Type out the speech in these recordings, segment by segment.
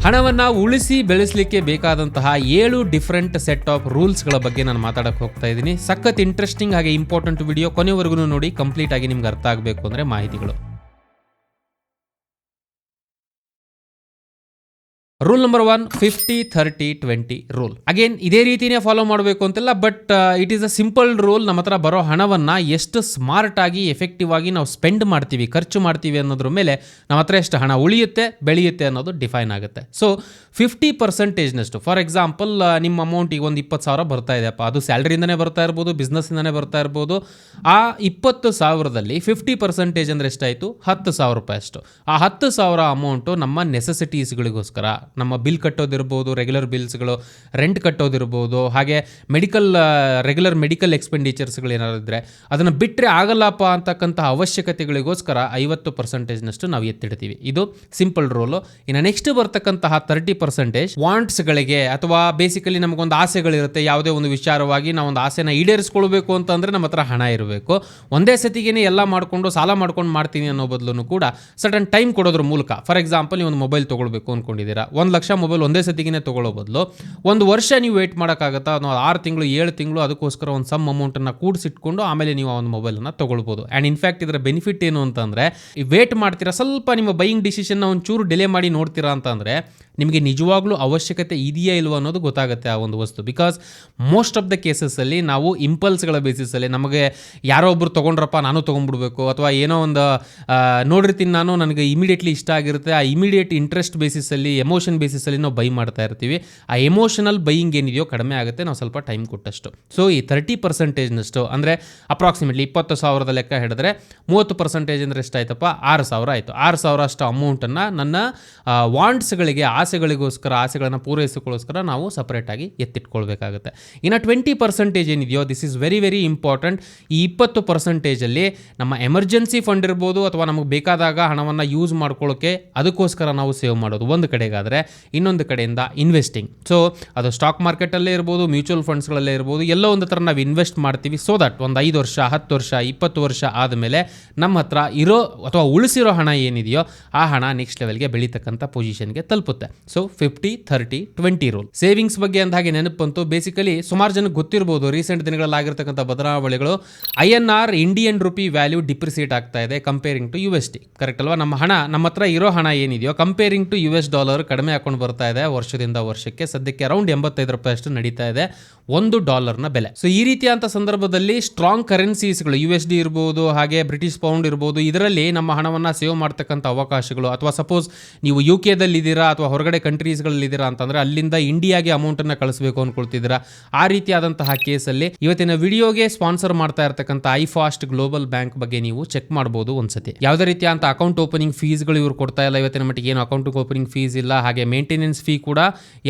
ಹಣವನ್ನು ಉಳಿಸಿ ಬೆಳೆಸಲಿಕ್ಕೆ ಬೇಕಾದಂತಹ 7 ಡಿಫ್ರೆಂಟ್ ಸೆಟ್ ಆಫ್ ರೂಲ್ಸ್ಗಳ ಬಗ್ಗೆ ನಾನು ಮಾತಾಡಕ್ಕೆ ಹೋಗ್ತಾ ಇದ್ದೀನಿ. ಸಖತ್ ಇಂಟ್ರೆಸ್ಟಿಂಗ್ ಹಾಗೆ ಇಂಪಾರ್ಟೆಂಟ್ ವಿಡಿಯೋ, ಕೊನೆವರೆಗೂ ನೋಡಿ. ಕಂಪ್ಲೀಟ್ ಆಗಿ ನಿಮ್ಗೆ ಅರ್ಥ ಆಗಬೇಕು ಅಂದರೆ ಮಾಹಿತಿಗಳು. Rule number 1, 50-30-20 rule. ಅಗೇನ್ ಇದೇ ರೀತಿನೇ ಫಾಲೋ ಮಾಡಬೇಕು ಅಂತಿಲ್ಲ, but it is a simple rule. ನಮ್ಮ ಹತ್ರ ಬರೋ ಹಣವನ್ನು ಎಷ್ಟು ಸ್ಮಾರ್ಟ್ ಆಗಿ ಎಫೆಕ್ಟಿವ್ ಆಗಿ ನಾವು ಸ್ಪೆಂಡ್ ಮಾಡ್ತೀವಿ, ಖರ್ಚು ಮಾಡ್ತೀವಿ ಅನ್ನೋದ್ರ ಮೇಲೆ ನಮ್ಮ ಹತ್ರ ಎಷ್ಟು ಹಣ ಉಳಿಯುತ್ತೆ, ಬೆಳೆಯುತ್ತೆ ಅನ್ನೋದು ಡಿಫೈನ್ ಆಗುತ್ತೆ. ಸೊ 50%ನಷ್ಟು, ಫಾರ್ ಎಕ್ಸಾಂಪಲ್ ನಿಮ್ಮ ಅಮೌಂಟ್ ಈಗ ಒಂದು 20,000 ಬರ್ತಾ ಇದೆಯಪ್ಪ, ಅದು ಸ್ಯಾಲ್ರಿಯಿಂದನೇ ಬರ್ತಾ ಇರ್ಬೋದು, ಬಿಸ್ನೆಸ್ಸಿಂದನೇ ಬರ್ತಾ ಇರ್ಬೋದು. ಆ 20,000ದಲ್ಲಿ 50% ಅಂದರೆ ಎಷ್ಟಾಯಿತು? 10,000 ರೂಪಾಯಿ ಅಷ್ಟು. ಆ 10,000 ಅಮೌಂಟು ನಮ್ಮ ನೆಸೆಸಿಟೀಸ್ಗಳಿಗೋಸ್ಕರ, ನಮ್ಮ ಬಿಲ್ ಕಟ್ಟೋದಿರ್ಬೋದು, ರೆಗ್ಯುಲರ್ ಬಿಲ್ಸ್ಗಳು, ರೆಂಟ್ ಕಟ್ಟೋದಿರ್ಬೋದು, ಹಾಗೆ ರೆಗ್ಯುಲರ್ ಮೆಡಿಕಲ್ ಎಕ್ಸ್ಪೆಂಡಿಚರ್ಸ್ಗಳು ಏನಾದ್ರು ಇದ್ದರೆ ಅದನ್ನು ಬಿಟ್ಟರೆ ಆಗಲ್ಲಪ್ಪ ಅಂತಕ್ಕಂಥ ಅವಶ್ಯಕತೆಗಳಿಗೋಸ್ಕರ 50%ನಷ್ಟು ನಾವು ಎತ್ತಿಡ್ತೀವಿ. ಇದು ಸಿಂಪಲ್ ರೂಲು. ಇನ್ನು ನೆಕ್ಸ್ಟ್ ಬರ್ತಕ್ಕಂತಹ 30% ವಾಂಟ್ಸ್ಗಳಿಗೆ, ಅಥವಾ ಬೇಸಿಕಲಿ ನಮಗೊಂದು ಆಸೆಗಳಿರುತ್ತೆ, ಯಾವುದೇ ಒಂದು ವಿಚಾರವಾಗಿ ನಾವು ಒಂದು ಆಸೆನ ಈಡೇರಿಸ್ಕೊಳ್ಬೇಕು ಅಂತಂದರೆ ನಮ್ಮ ಹತ್ರ ಹಣ ಇರಬೇಕು. ಒಂದೇ ಸತಿಗೇನೆ ಎಲ್ಲ ಮಾಡಿಕೊಂಡು ಸಾಲ ಮಾಡ್ಕೊಂಡು ಮಾಡ್ತೀನಿ ಅನ್ನೋ ಬದಲು ಕೂಡ ಸಡನ್ ಟೈಮ್ ಕೊಡೋದ್ರ ಮೂಲಕ, ಫಾರ್ ಎಕ್ಸಾಂಪಲ್ ನೀವು ಒಂದು ಮೊಬೈಲ್ ತೊಗೊಳ್ಬೇಕು ಅಂದ್ಕೊಂಡಿದ್ದೀರಾ, 1 ಲಕ್ಷ ಮೊಬೈಲ್ ಒಂದೇ ಸತಿಗೆ ತೊಗೊಳ್ಳೋ ಬದಲು 1 ವರ್ಷ ನೀವು ವೇಟ್ ಮಾಡೋಕ್ಕಾಗತ್ತಾ? 6 ತಿಂಗಳು 7 ತಿಂಗಳು ಅದಕ್ಕೋಸ್ಕರ ಒಂದು ಸಮ್ ಅಮೌಂಟನ್ನು ಕೂಡಿಸಿಟ್ಕೊಂಡು ಆಮೇಲೆ ನೀವು ಆ ಒಂದು ಮೊಬೈಲನ್ನು ತೊಗೊಳ್ಬೋದು. ಆ್ಯಂಡ್ ಇನ್ಫ್ಯಾಕ್ಟ್ ಇದರ ಬೆನಿಫಿಟ್ ಏನು ಅಂತಂದರೆ, ವೇಟ್ ಮಾಡ್ತೀರಾ, ಸ್ವಲ್ಪ ನಿಮ್ಮ ಬೈಯಿಂಗ್ ಡಿಸಿಷನ್ನ ಒಂಚೂರು ಡಿಲೇ ಮಾಡಿ ನೋಡ್ತೀರಾ ಅಂತಂದರೆ ನಿಮಗೆ ನಿಜವಾಗ್ಲೂ ಅವಶ್ಯಕತೆ ಇದೆಯಾ ಇಲ್ವೋ ಅನ್ನೋದು ಗೊತ್ತಾಗುತ್ತೆ ಆ ಒಂದು ವಸ್ತು. ಬಿಕಾಸ್ ಮೋಸ್ಟ್ ಆಫ್ ದ ಕೇಸಸ್ಸಲ್ಲಿ ನಾವು ಇಂಪಲ್ಸ್ಗಳ ಬೇಸಿಸಲ್ಲಿ, ನಮಗೆ ಯಾರೋ ಒಬ್ಬರು ತೊಗೊಂಡ್ರಪ್ಪ ನಾನು ತೊಗೊಂಡ್ಬಿಡ್ಬೇಕು, ಅಥವಾ ಏನೋ ಒಂದು ನೋಡಿರ್ತೀನಿ ನಾನು, ನನಗೆ ಇಮಿಡಿಯೇಟ್ಲಿ ಇಷ್ಟ ಆಗಿರುತ್ತೆ, ಆ ಇಮಿಡಿಯೇಟ್ ಇಂಟ್ರೆಸ್ಟ್ ಬೇಸಿಸಲ್ಲಿ, ಎಮೋಷನ್ ಬೇಸಿಸಲ್ಲಿ ನಾವು ಬೈ ಮಾಡ್ತಾ ಇರ್ತೀವಿ. ಆ ಎಮೋಷನಲ್ ಬೈಯಿಂಗ್ ಏನಿದೆಯೋ ಕಡಿಮೆ ಆಗುತ್ತೆ ನಾವು ಸ್ವಲ್ಪ ಟೈಮ್ ಕೊಟ್ಟಷ್ಟು. ಸೊ ಈ 30%ನಷ್ಟು ಅಂದರೆ ಅಪ್ರಾಕ್ಸಿಮೇಟ್ಲಿ 20,000 ಲೆಕ್ಕ ಹಿಡಿದ್ರೆ 30% ಅಂದರೆ ಎಷ್ಟಾಯ್ತಪ್ಪ? 6,000 ಆಯಿತು. 6,000 ಅಷ್ಟು ಅಮೌಂಟನ್ನು ನನ್ನ ವಾಂಟ್ಸ್ಗಳಿಗೆ, ಆಸೆಗಳನ್ನು ಪೂರೈಸಿಕೊಳ್ಳೋಸ್ಕರ ನಾವು ಸಪ್ರೇಟಾಗಿ ಎತ್ತಿಟ್ಕೊಳ್ಬೇಕಾಗುತ್ತೆ. ಇನ್ನು 20% ಏನಿದೆಯೋ, this is very very important. ಈ 20%ಅಲ್ಲಿ ನಮ್ಮ ಎಮರ್ಜೆನ್ಸಿ ಫಂಡ್ ಇರ್ಬೋದು, ಅಥವಾ ನಮಗೆ ಬೇಕಾದಾಗ ಹಣವನ್ನು ಯೂಸ್ ಮಾಡ್ಕೊಳ್ಳೋಕ್ಕೆ ಅದಕ್ಕೋಸ್ಕರ ನಾವು ಸೇವ್ ಮಾಡೋದು ಒಂದು ಕಡೆಗಾದರೆ, ಇನ್ನೊಂದು ಕಡೆಯಿಂದ ಇನ್ವೆಸ್ಟಿಂಗ್. ಸೊ ಅದು ಸ್ಟಾಕ್ ಮಾರ್ಕೆಟಲ್ಲೇ ಇರ್ಬೋದು, ಮ್ಯೂಚುವಲ್ ಫಂಡ್ಸ್ಗಳಲ್ಲೇ ಇರ್ಬೋದು, ಎಲ್ಲೋ ಒಂದು ಥರ ನಾವು ಇನ್ವೆಸ್ಟ್ ಮಾಡ್ತೀವಿ. ಸೊ ದಟ್ ಒಂದು 5 ವರ್ಷ 10 ವರ್ಷ 20 ವರ್ಷ ಆದಮೇಲೆ ನಮ್ಮ ಹತ್ರ ಇರೋ ಅಥವಾ ಉಳಿಸಿರೋ ಹಣ ಏನಿದೆಯೋ ಆ ಹಣ ನೆಕ್ಸ್ಟ್ ಲೆವೆಲ್ಗೆ ಬೆಳೀತಕ್ಕಂಥ ಪೊಸಿಷನ್ಗೆ ತಲುಪುತ್ತೆ. So 50-30-20 rule. ಸೇವಿಂಗ್ಸ್ ಬಗ್ಗೆ ಅಂದ ಹಾಗೆ ನೆನಪಂತೂ ಬೇಸಿಕಲಿ ಸುಮಾರು ಜನಕ್ಕೆ ಗೊತ್ತಿರ್ಬೋದು, ರೀಸೆಂಟ್ ದಿನಗಳಲ್ಲಿ ಆಗಿರ್ತಕ್ಕಂಥ ಬದಲಾವಣೆಗಳು. INR Indian rupee value depreciate ಆಗ್ತಾ ಇದೆ ಕಂಪೇರಿಂಗ್ ಟು USD. ಕರೆಕ್ಟ್ ಅಲ್ವಾ? ನಮ್ಮ ಹತ್ರ ಇರೋ ಹಣ ಏನಿದೆಯೋ ಕಂಪೇರಿಂಗ್ ಟು $, ಕಡಿಮೆ ಹಾಕೊಂಡು ಬರ್ತಾ ಇದೆ ವರ್ಷದಿಂದ ವರ್ಷಕ್ಕೆ. ಸದ್ಯಕ್ಕೆ ಅರೌಂಡ್ 85 ರೂಪಾಯಿ ಅಷ್ಟು ನಡೀತಾ ಇದೆ $1 ಬೆಲೆ. ಸೊ ಈ ರೀತಿಯಂಥ ಸಂದರ್ಭದಲ್ಲಿ ಸ್ಟ್ರಾಂಗ್ ಕರೆನ್ಸೀಸ್ಗಳು, USD ಇರ್ಬೋದು, ಹಾಗೆ ಬ್ರಿಟಿಷ್ ಪೌಂಡ್ ಇರ್ಬೋದು, ಇದರಲ್ಲಿ ನಮ್ಮ ಹಣವನ್ನು ಸೇವ್ ಮಾಡ್ತಕ್ಕಂಥ ಅವಕಾಶಗಳು, ಅಥವಾ ಸಪೋಸ್ ನೀವು UK-ದಲ್ಲಿದ್ದೀರಾ ಅಥವಾ ಹೊರಗಡೆ ಕಂಟ್ರೀಸ್ಗಳಲ್ಲಿದ್ದೀರಾ ಅಂತಂದರೆ ಅಲ್ಲಿಂದ ಇಂಡಿಯಾಗೆ ಅಮೌಂಟನ್ನು ಕಳಿಸಬೇಕು ಅಂದ್ಕೊಳ್ತಿದ್ದೀರಾ, ಆ ರೀತಿಯಾದಂತಹ ಕೇಸಲ್ಲಿ ಇವತ್ತಿನ ವಿಡಿಯೋಗೆ ಸ್ಪಾನ್ಸರ್ ಮಾಡ್ತಾ ಇರ್ತಕ್ಕಂಥ iFast ಗ್ಲೋಬಲ್ ಬ್ಯಾಂಕ್ ಬಗ್ಗೆ ನೀವು ಚೆಕ್ ಮಾಡ್ಬೋದು ಒಂದ್ಸತಿ. ಯಾವುದೇ ರೀತಿಯಂಥ ಅಕೌಂಟ್ ಓಪನಿಂಗ್ ಫೀಸ್ಗಳು ಇವರು ಕೊಡ್ತಾ ಇಲ್ಲ ಇವತ್ತಿನ ಮಟ್ಟಿಗೆ. ಏನು ಅಕೌಂಟ್ ಓಪನಿಂಗ್ ಫೀಸ್ ಇಲ್ಲ, ಹಾಗೆ ಮೇಂಟೆನೆನ್ಸ್ ಫೀ ಕೂಡ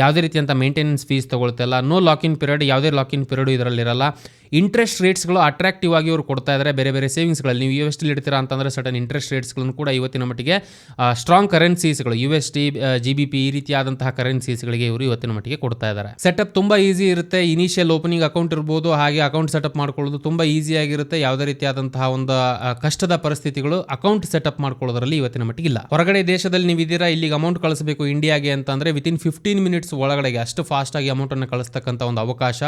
ಯಾವುದೇ ರೀತಿಯಂಥ ಮೇಂಟೆನೆನ್ಸ್ ಫೀಸ್ ತಗೊಳ್ತಾ ಇಲ್ಲ. ನೋ ಲಾಕಿನ್ ಪೀರಿಯಡ್, ಯಾವುದೇ ಲಾಕಿನ್ ಪೀರಿಯಡ್ ಇದರಲ್ಲಿರಲ್ಲ. ಇಂಟ್ರೆಸ್ಟ್ ರೇಟ್ಸ್ಗಳು ಅಟ್ರಾಕ್ಟಿವ್ ಆಗಿ ಇವರು ಕೊಡ್ತಾ ಇದ್ದಾರೆ. ಬೇರೆ ಬೇರೆ ಸೇವಿಂಗ್ಸ್ಗಳಲ್ಲಿ ನೀವು USD ಇಡ್ತೀರಾ ಅಂತಂದರೆ ಸಟನ್ ಇಂಟ್ರೆಸ್ಟ್ ರೇಟ್ಸ್ಗಳನ್ನು ಕೂಡ ಇವತ್ತಿನ ಮಟ್ಟಿಗೆ ಸ್ಟ್ರಾಂಗ್ ಕರೆನ್ಸೀಸ್ಗಳು, USD, GBP ಈ ರೀತಿಯಾದಂತಹ ಕರೆನ್ಸೀಸ್ಗಳಿಗೆ ಇವರು ಇವತ್ತಿನ ಮಟ್ಟಿಗೆ ಕೊಡ್ತಾ ಇದ್ದಾರೆ. ಸೆಟಪ್ ತುಂಬ ಈಸಿ ಇರುತ್ತೆ. ಇನಿಷಿಯಲ್ ಓಪನಿಂಗ್ ಅಕೌಂಟ್ ಇರ್ಬೋದು, ಹಾಗೆ ಅಕೌಂಟ್ ಸೆಟಪ್ ಮಾಡ್ಕೊಳ್ಳೋದು ತುಂಬ ಈಸಿಯಾಗಿರುತ್ತೆ. ಯಾವುದೇ ರೀತಿಯಾದಂತಹ ಒಂದು ಕಷ್ಟದ ಪರಿಸ್ಥಿತಿಗಳು ಅಕೌಂಟ್ ಸೆಟಪ್ ಮಾಡ್ಕೊಳ್ಳೋದ್ರಲ್ಲಿ ಇವತ್ತಿನ ಮಟ್ಟಿಗೆ ಇಲ್ಲ. ಹೊರಗಡೆ ದೇಶದಲ್ಲಿ ನೀವು ಇದ್ದೀರಾ, ಇಲ್ಲಿಗೆ ಅಮೌಂಟ್ ಕಳಿಸಬೇಕು ಇಂಡಿಯಾಗೆ ಅಂತಂದರೆ ವಿತಿನ್ 15 ಮಿನಿಟ್ಸ್ ಒಳಗಡೆಗೆ ಅಷ್ಟು ಫಾಸ್ಟಾಗಿ ಅಮೌಂಟನ್ನು ಕಳಿಸ್ತಕ್ಕಂಥ ಒಂದು ಅವಕಾಶ,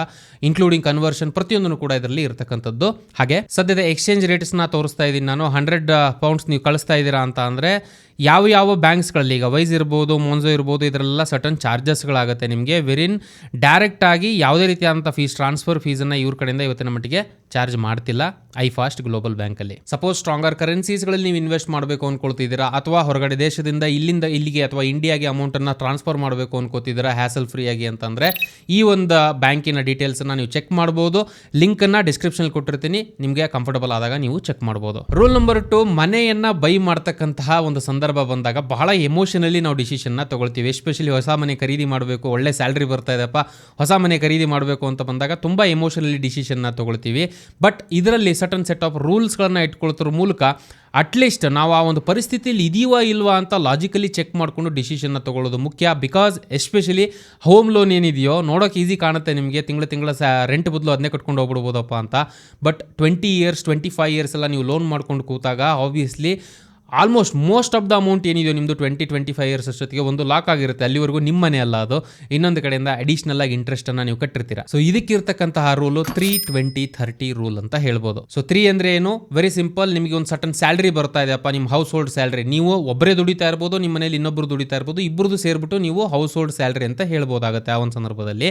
ಇನ್ಕ್ಲೂಡಿಂಗ್ ಕನ್ವರ್ಷನ್, ಪ್ರತಿಯೊಂದು ಕೂಡ ಇದರಲ್ಲಿ ಇರತಕ್ಕಂಥದ್ದು. ಹಾಗೆ ಸದ್ಯದ ಎಕ್ಸ್ಚೇಂಜ್ ರೇಟ್ಸ್ನ ತೋರಿಸ್ತಾ ಇದ್ದೀನಿ ನಾನು. 100 ಪೌಂಡ್ಸ್ ನೀವು ಕಳಿಸ್ತಾ ಇದ್ದೀರಾ ಅಂತ ಅಂದರೆ ಯಾವ ಬ್ಯಾಂಕ್ಸ್ಗಳಲ್ಲಿ, ಈಗ ವೈಸ್ ಇರ್ಬೋದು, ಮೊನ್ಸೋ ಇರ್ಬೋದು, ಇದರೆಲ್ಲ ಸಟನ್ ಚಾರ್ಜಸ್ಗಳಾಗುತ್ತೆ ನಿಮಗೆ. ವೆರಿನ್ ಡೈರೆಕ್ಟ್ ಆಗಿ ಯಾವುದೇ ರೀತಿಯಾದಂಥ ಫೀಸ್, ಟ್ರಾನ್ಸ್ಫರ್ ಫೀಸನ್ನು ಇವ್ರ ಕಡೆಯಿಂದ ಇವತ್ತಿನ ಮಟ್ಟಿಗೆ ಚಾರ್ಜ್ ಮಾಡ್ತಿಲ್ಲ iFast ಗ್ಲೋಬಲ್ ಬ್ಯಾಂಕಲ್ಲಿ. ಸಪೋಸ್ ಸ್ಟ್ರಾಂಗರ್ ಕರೆನ್ಸೀಸ್ಗಳಲ್ಲಿ ನೀವು ಇನ್ವೆಸ್ಟ್ ಮಾಡಬೇಕು ಅಂದ್ಕೊಳ್ತಿದ್ದೀರಾ, ಅಥವಾ ಹೊರಗಡೆ ದೇಶದಿಂದ ಇಲ್ಲಿಂದ ಇಲ್ಲಿಗೆ ಅಥವಾ ಇಂಡಿಯಾಗೆ ಅಮೌಂಟನ್ನು ಟ್ರಾನ್ಸ್ಫರ್ ಮಾಡಬೇಕು ಅನ್ಕೋತಿದ್ದೀರಾ ಹ್ಯಾಸಲ್ ಫ್ರೀ ಆಗಿ ಅಂತಂದರೆ ಈ ಒಂದು ಬ್ಯಾಂಕಿನ ಡೀಟೇಲ್ಸನ್ನು ನೀವು ಚೆಕ್ ಮಾಡ್ಬೋದು. ಲಿಂಕನ್ನು ಡಿಸ್ಕ್ರಿಪ್ಷನಲ್ಲಿ ಕೊಟ್ಟಿರ್ತೀನಿ, ನಿಮಗೆ ಕಂಫರ್ಟಬಲ್ ಆದಾಗ ನೀವು ಚೆಕ್ ಮಾಡ್ಬೋದು. ರೂಲ್ ನಂಬರ್ 2, ಮನೆಯನ್ನು ಬೈ ಮಾಡ್ತಕ್ಕಂತಹ ಒಂದು ಸಂದರ್ಭ ಬಂದಾಗ ಬಹಳ ಎಮೋಷನಲಿ ನಾವು ಡಿಸಿಷನ್ನ ತಗೊಳ್ತೀವಿ. ಎಸ್ಪೆಷಲಿ ಹೊಸ ಮನೆ ಖರೀದಿ ಮಾಡಬೇಕು, ಒಳ್ಳೆ ಸ್ಯಾಲ್ರಿ ಬರ್ತಾ ಇದೆಪ್ಪ, ಹೊಸ ಮನೆ ಖರೀದಿ ಮಾಡಬೇಕು ಅಂತ ಬಂದಾಗ ತುಂಬ ಎಮೋಷನಲಿ ಡಿಸಿಷನ್ನ ತಗೊಳ್ತೀವಿ. ಬಟ್ ಇದರಲ್ಲಿ ಸಟನ್ ಸೆಟ್ ಆಫ್ ರೂಲ್ಸ್ಗಳನ್ನು ಇಟ್ಕೊಳ್ತಿರೋ ಮೂಲಕ ಅಟ್ಲೀಸ್ಟ್ ನಾವು ಆ ಒಂದು ಪರಿಸ್ಥಿತಿಯಲ್ಲಿ ಇದೀವಾ ಇಲ್ವಾ ಅಂತ ಲಾಜಿಕಲಿ ಚೆಕ್ ಮಾಡಿಕೊಂಡು ಡಿಸಿಷನ್ನ ತೊಗೊಳ್ಳೋದು ಮುಖ್ಯ. ಬಿಕಾಸ್ ಎಸ್ಪೆಷಲಿ ಹೋಮ್ ಲೋನ್ ಏನಿದೆಯೋ ನೋಡೋಕೆ ಈಸಿ ಕಾಣುತ್ತೆ ನಿಮಗೆ, ತಿಂಗಳ ರೆಂಟ್ ಬದಲು ಅದನ್ನೇ ಕಟ್ಕೊಂಡು ಹೋಗ್ಬಿಡ್ಬೋದಪ್ಪ ಅಂತ. ಬಟ್ 20 years 25 years ಎಲ್ಲ ನೀವು ಲೋನ್ ಮಾಡ್ಕೊಂಡು ಕೂತಾಗ obviously almost most of the amount ಏನಿದೆಯೋ ನಿಮ್ಮದು 20-25 ಇಯರ್ಸ್ ಅಷ್ಟೊತ್ತಿಗೆ ಒಂದು ಲಾಕ್ ಆಗಿರುತ್ತೆ. ಅಲ್ಲಿವರೆಗೂ ನಿಮ್ಮ ಮನೆ ಅಲ್ಲ ಅದು, ಇನ್ನೊಂದು ಕಡೆಯಿಂದ ಅಡಿಷನಲ್ ಆಗಿ ಇಂಟ್ರೆಸ್ಟನ್ನು ನೀವು ಕಟ್ಟಿರ್ತೀರಾ. ಸೊ ಇದಕ್ಕಿರ್ತಕ್ಕಂತಹ ರೂಲು 3-20-30 ರೂಲ್ ಅಂತ ಹೇಳ್ಬೋದು. ಸೊ 3 ಅಂದರೆ ಏನು? Very simple. ನಿಮಗೆ ಒಂದು ಸಟನ್ ಸ್ಯಾಲ್ರಿ ಬರ್ತಾ ಇದೆಯಪ್ಪ, ನಿಮ್ಮ ಹೌಸ್ ಹೋಲ್ಡ್ ಸ್ಯಾಲ್ರಿ, ನೀವು ಒಬ್ಬರೇ ದುಡಿತಾ ಇರ್ಬೋದು, ನಿಮ್ಮ ಮನೇಲಿ ಇನ್ನೊಬ್ಬರು ದುಡಿತಾ ಇರ್ಬೋದು, ಇಬ್ಬರದು ಸೇರಿಬಿಟ್ಟು ನೀವು ಹೌಸ್ ಹೋಲ್ಡ್ ಸ್ಯಾಲ್ರಿ ಅಂತ ಹೇಳ್ಬೋದಾಗುತ್ತೆ ಆ ಒಂದು ಸಂದರ್ಭದಲ್ಲಿ.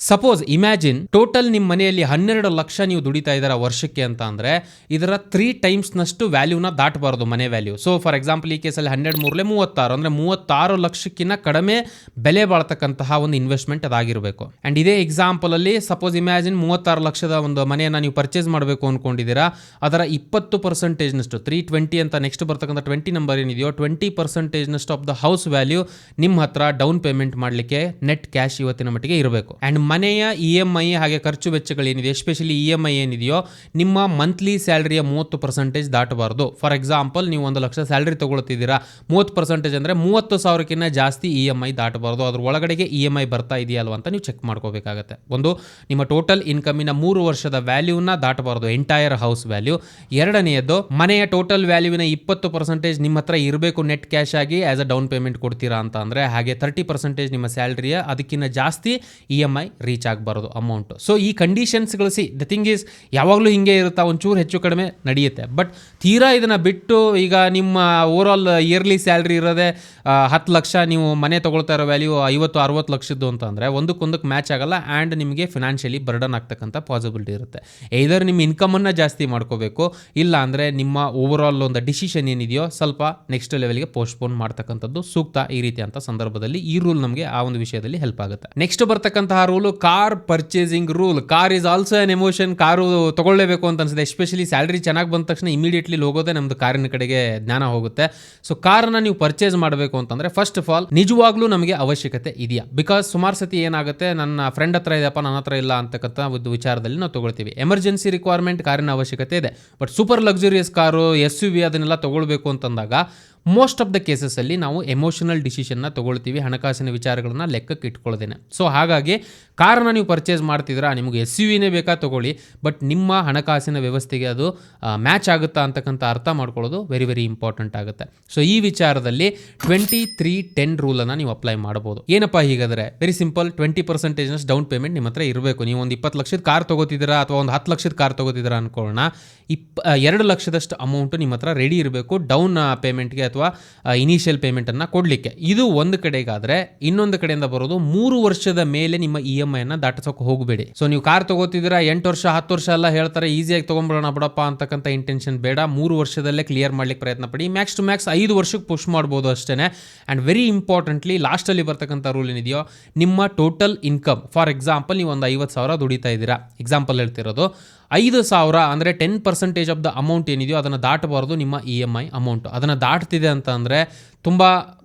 ಸಪೋಸ್ ಇಮ್ಯಾಜಿನ್ ಟೋಟಲ್ ನಿಮ್ಮ ಮನೆಯಲ್ಲಿ 12 ಲಕ್ಷ ನೀವು ದುಡಿತಾ ಇದ್ದೀರಾ ವರ್ಷಕ್ಕೆ ಅಂತ ಅಂದರೆ ಇದರ 3 ಟೈಮ್ಸ್ನಷ್ಟು ವ್ಯಾಲ್ಯೂನ ದಾಟಬಾರ್ದು ಮನೆ ವ್ಯಾಲ್ಯೂ. ಸೊ ಫಾರ್ ಎಕ್ಸಾಂಪಲ್ ಈ ಕೇಸಲ್ಲಿ 12 3 36 ಅಂದರೆ 36 ಲಕ್ಷಕ್ಕಿಂತ ಕಡಿಮೆ ಬೆಲೆ ಬಾಳ್ತಕ್ಕಂತಹ ಒಂದು ಇನ್ವೆಸ್ಟ್ಮೆಂಟ್ ಅದಾಗಿರಬೇಕು. ಆ್ಯಂಡ್ ಇದೇ ಎಕ್ಸಾಂಪಲಲ್ಲಿ ಸಪೋಸ್ ಇಮ್ಯಾಜಿನ್ 36 ಲಕ್ಷದ ಒಂದು ಮನೆಯನ್ನು ನೀವು ಪರ್ಚೇಸ್ ಮಾಡಬೇಕು ಅಂದ್ಕೊಂಡಿದ್ದೀರಾ, ಅದರ 20%ನಷ್ಟು 320 ಅಂತ ನೆಕ್ಸ್ಟ್ ಬರ್ತಕ್ಕಂಥ 20 ನಂಬರ್ ಏನಿದೆಯೋ 20%ನಷ್ಟು ಆಫ್ ದ ಹೌಸ್ ವ್ಯಾಲ್ಯೂ ನಿಮ್ಮ ಹತ್ರ ಡೌನ್ ಪೇಮೆಂಟ್ ಮಾಡಲಿಕ್ಕೆ ನೆಟ್ ಕ್ಯಾಶ್ ಇವತ್ತಿನ ಮಟ್ಟಿಗೆ ಇರಬೇಕು. ಆ್ಯಂಡ್ ಮನೆಯ EMI ಹಾಗೆ ಖರ್ಚು ವೆಚ್ಚಗಳೇನಿದೆ, ಎಸ್ಪೆಷಲಿ EMI ಏನಿದೆಯೋ ನಿಮ್ಮ ಮಂತ್ಲಿ ಸ್ಯಾಲ್ರಿಯ 30% ದಾಟಬಾರ್ದು. ಫಾರ್ ಎಕ್ಸಾಂಪಲ್ ನೀವು 1 ಲಕ್ಷ ಸ್ಯಾಲ್ರಿ ತೊಗೊಳ್ತಿದ್ದೀರಾ, 30% ಅಂದರೆ 30,000ಕ್ಕಿಂತ ಜಾಸ್ತಿ EMI ದಾಟಬಾರ್ದು. ಅದ್ರ ಒಳಗಡೆಗೆ EMI ಬರ್ತಾ ಇದೆಯಲ್ವ ಅಂತ ನೀವು ಚೆಕ್ ಮಾಡ್ಕೋಬೇಕಾಗತ್ತೆ. ಒಂದು, ನಿಮ್ಮ ಟೋಟಲ್ ಇನ್ಕಮಿನ 3 ವರ್ಷದ ವ್ಯಾಲ್ಯೂನ ದಾಟಬಾರ್ದು, ಎಂಟೈರ್ ಹೌಸ್ ವ್ಯಾಲ್ಯೂ. ಎರಡನೆಯದು, ಮನೆಯ ಟೋಟಲ್ ವ್ಯಾಲ್ಯೂವಿನ 20% ನಿಮ್ಮ ಹತ್ರ ಇರಬೇಕು ನೆಟ್ ಕ್ಯಾಶ್ ಆಗಿ ಆಸ್ ಅ ಡೌನ್ ಪೇಮೆಂಟ್ ಕೊಡ್ತೀರಾ ಅಂತ ಅಂದರೆ, ಹಾಗೆ 30% ನಿಮ್ಮ ಸ್ಯಾಲ್ರಿಯ ಅದಕ್ಕಿಂತ ಜಾಸ್ತಿ EMI ರೀಚ್ ಆಗಬಾರ್ದು ಅಮೌಂಟು. ಸೊ ಈ ಕಂಡೀಷನ್ಸ್ಗಳು ದ ಥಿಂಗ್ ಈಸ್ ಯಾವಾಗಲೂ ಹಿಂಗೆ ಇರುತ್ತಾ, ಒಂಚೂರು ಹೆಚ್ಚು ಕಡಿಮೆ ನಡೆಯುತ್ತೆ. ಬಟ್ ತೀರಾ ಇದನ್ನು ಬಿಟ್ಟು ಈಗ ನಿಮ್ಮ ಓವರ್ ಆಲ್ ಇಯರ್ಲಿ ಸ್ಯಾಲ್ರಿ ಇರೋದೇ 10 ಲಕ್ಷ, ನೀವು ಮನೆ ತೊಗೊಳ್ತಾ ಇರೋ ವ್ಯಾಲ್ಯೂ 50-60 ಲಕ್ಷದ್ದು ಅಂತ ಅಂದರೆ ಒಂದಕ್ಕೊಂದಕ್ಕೆ ಮ್ಯಾಚ್ ಆಗಲ್ಲ. ಆ್ಯಂಡ್ ನಿಮಗೆ ಫಿನಾನ್ಷಿಯಲಿ ಬರ್ಡನ್ ಆಗ್ತಕ್ಕಂಥ ಪಾಸಿಬಿಲಿಟಿ ಇರುತ್ತೆ. either ನಿಮ್ಮ ಇನ್ಕಮನ್ನು ಜಾಸ್ತಿ ಮಾಡ್ಕೋಬೇಕು, ಇಲ್ಲ ಅಂದರೆ ನಿಮ್ಮ ಓವರ್ ಆಲ್ ಒಂದು ಡಿಸಿಷನ್ ಏನಿದೆಯೋ ಸ್ವಲ್ಪ ನೆಕ್ಸ್ಟ್ ಲೆವೆಲ್ಗೆ ಪೋಸ್ಟ್ಪೋನ್ ಮಾಡ್ತಕ್ಕಂಥದ್ದು ಸೂಕ್ತ. ಈ ರೀತಿ ಅಂತ ಸಂದರ್ಭದಲ್ಲಿ ಈ ರೂಲ್ ನಮಗೆ ಆ ಒಂದು ವಿಷಯದಲ್ಲಿ ಹೆಲ್ಪ್ ಆಗುತ್ತೆ. ನೆಕ್ಸ್ಟ್ ಬರ್ತಕ್ಕಂತಹ rule car purchasing rule. Car is also an emotion. Car ತಗೊಳ್ಳೇಬೇಕು ಅಂತ ಅನ್ಸುತ್ತೆ, ಎಸ್ಪೆಷಲಿ ಸ್ಯಾಲ್ರಿ ಚೆನ್ನಾಗಿ ಬಂದ ತಕ್ಷಣ ಇಮಿಡಿಯೇಟ್ಲಿ ಹೋಗೋದೇ ನಮ್ದು ಕಾರಿನ ಕಡೆಗೆ ಜ್ಞಾನ ಹೋಗುತ್ತೆ. ಸೊ ಕಾರನ್ನ ನೀವು ಪರ್ಚೇಸ್ ಮಾಡಬೇಕು ಅಂತಂದ್ರೆ ಫಸ್ಟ್ ಆಫ್ ಆಲ್ ನಿಜವಾಗ್ಲೂ ನಮಗೆ ಅವಶ್ಯಕತೆ ಇದೆಯಾ? ಬಿಕಾಸ್ ಸುಮಾರು ಸತಿ ಏನಾಗುತ್ತೆ, ನನ್ನ ಫ್ರೆಂಡ್ ಹತ್ರ ಇದೆಯಪ್ಪ, ನನ್ನ ಹತ್ರ ಇಲ್ಲ ಅಂತಕ್ಕಂಥ ಒಂದು ವಿಚಾರದಲ್ಲಿ ನಾವು ತಗೊಳ್ತೀವಿ. ಎಮರ್ಜೆನ್ಸಿ ರಿಕ್ವೈರ್ಮೆಂಟ್ ಕಾರಿನ ಅವಶ್ಯಕತೆ ಇದೆ, but super luxurious car SUV ಅದನ್ನೆಲ್ಲ ತಗೊಳ್ಬೇಕು ಅಂತಂದಾಗ ಮೋಸ್ಟ್ ಆಫ್ ದ ಕೇಸಸ್ಸಲ್ಲಿ ನಾವು ಎಮೋಷನಲ್ ಡಿಸಿಷನ್ನ ತೊಗೊಳ್ತೀವಿ, ಹಣಕಾಸಿನ ವಿಚಾರಗಳನ್ನ ಲೆಕ್ಕಕ್ಕೆ ಇಟ್ಕೊಳ್ಳೋದೇನೆ. ಸೊ ಹಾಗಾಗಿ ಕಾರನ್ನ ನೀವು ಪರ್ಚೇಸ್ ಮಾಡ್ತಿದ್ದೀರಾ, ನಿಮಗೆ SUVನೇ ಬೇಕಾ ತೊಗೊಳ್ಳಿ, ಬಟ್ ನಿಮ್ಮ ಹಣಕಾಸಿನ ವ್ಯವಸ್ಥೆಗೆ ಅದು ಮ್ಯಾಚ್ ಆಗುತ್ತಾ ಅಂತಕ್ಕಂಥ ಅರ್ಥ ಮಾಡ್ಕೊಳ್ಳೋದು ವೆರಿ ವೆರಿ ಇಂಪಾರ್ಟೆಂಟ್ ಆಗುತ್ತೆ. ಸೊ ಈ ವಿಚಾರದಲ್ಲಿ 23-10 ರೂಲನ್ನು ನೀವು ಅಪ್ಲೈ ಮಾಡ್ಬೋದು. ಏನಪ್ಪ ಹೀಗಾದರೆ? Very simple. 20% ಡೌನ್ ಪೇಮೆಂಟ್ ನಿಮ್ಮ ಹತ್ರ ಇರಬೇಕು. ನೀವು ಒಂದು 20 ಲಕ್ಷದ ಕಾರ್ ತೊಗೋತಿದ್ದೀರಾ ಅಥವಾ ಒಂದು 10 ಲಕ್ಷದ ಕಾರ್ ತೊಗೋತಿದ್ದೀರಾ ಅನ್ಕೊಳ್ಳೋಣ, 2 ಲಕ್ಷದಷ್ಟು ಅಮೌಂಟು ನಿಮ್ಮ ಹತ್ರ ರೆಡಿ ಇರಬೇಕು ಡೌನ್ ಪೇಮೆಂಟ್ಗೆ ಅಥವಾ ಇನಿಷಿಯಲ್ ಪೇಮೆಂಟನ್ನು ಕೊಡಲಿಕ್ಕೆ. ಇದು ಒಂದು ಕಡೆಗಾದರೆ, ಇನ್ನೊಂದು ಕಡೆಯಿಂದ ಬರೋದು 3 ವರ್ಷದ ಮೇಲೆ ನಿಮ್ಮ EMI ಅನ್ನು ದಾಟಿಸೋಕೆ ಹೋಗಬೇಡಿ. ಸೊ ನೀವು ಕಾರ್ ತೊಗೋತಿದ್ದೀರಾ, 8 ವರ್ಷ 10 ವರ್ಷ ಎಲ್ಲ ಹೇಳ್ತಾರೆ, ಈಸಿಯಾಗಿ ತೊಗೊಂಡ್ಬಿಡೋಣ ಬಿಡಪ್ಪ ಅಂತಕ್ಕಂಥ ಇಂಟೆನ್ಷನ್ ಬೇಡ. 3 ವರ್ಷದಲ್ಲೇ ಕ್ಲಿಯರ್ ಮಾಡ್ಲಿಕ್ಕೆ ಪ್ರಯತ್ನ ಪಡಿ. ಮ್ಯಾಕ್ಸ್ ಟು ಮ್ಯಾಕ್ಸ್ 5 ವರ್ಷಕ್ಕೆ ಪುಷ್ ಮಾಡ್ಬೋದು ಅಷ್ಟೇ. ಆ್ಯಂಡ್ ವೆರಿ ಇಂಪಾರ್ಟೆಂಟ್ಲಿ ಲಾಸ್ಟಲ್ಲಿ ಬರ್ತಕ್ಕಂಥ ರೂಲ್ ಏನಿದೆಯೋ, ನಿಮ್ಮ ಟೋಟಲ್ ಇನ್ಕಮ್, ಫಾರ್ ಎಕ್ಸಾಂಪಲ್ ನೀವು ಒಂದು 50,000 ದುಡಿತಾ ಇದ್ದೀರಾ, ಎಕ್ಸಾಂಪಲ್ ಹೇಳ್ತಿರೋದು, 5,000 ಅಂದರೆ 10% ಆಫ್ ದ ಅಮೌಂಟ್ ಏನಿದೆಯೋ ಅದನ್ನು ದಾಟಬಾರ್ದು ನಿಮ್ಮ EMI ಅಮೌಂಟು. ಅದನ್ನು ದಾಟ್ತಿದೆ ಅಂತ ಅಂದರೆ ತುಂಬ